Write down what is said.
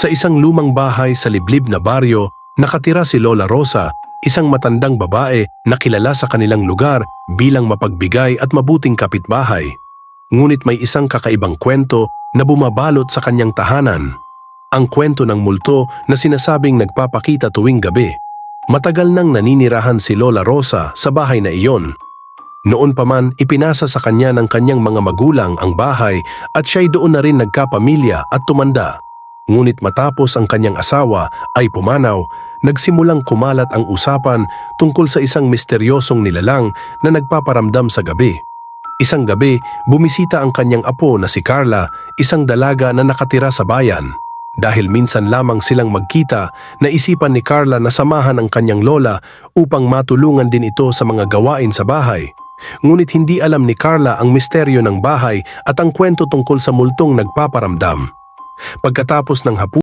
Sa isang lumang bahay sa liblib na baryo, nakatira si Lola Rosa, isang matandang babae na kilala sa kanilang lugar bilang mapagbigay at mabuting kapitbahay. Ngunit may isang kakaibang kwento na bumabalot sa kanyang tahanan. Ang kwento ng multo na sinasabing nagpapakita tuwing gabi. Matagal nang naninirahan si Lola Rosa sa bahay na iyon. Noon pa man ipinasa sa kanya ng kanyang mga magulang ang bahay at siya'y doon na rin nagkapamilya at tumanda. Ngunit matapos ang kanyang asawa ay pumanaw, nagsimulang kumalat ang usapan tungkol sa isang misteryosong nilalang na nagpaparamdam sa gabi. Isang gabi, bumisita ang kanyang apo na si Carla, isang dalaga na nakatira sa bayan. Dahil minsan lamang silang magkita, naisipan ni Carla na samahan ang kanyang lola upang matulungan din ito sa mga gawain sa bahay. Ngunit hindi alam ni Carla ang misteryo ng bahay at ang kwento tungkol sa multong nagpaparamdam. Pagkatapos ng hapunan,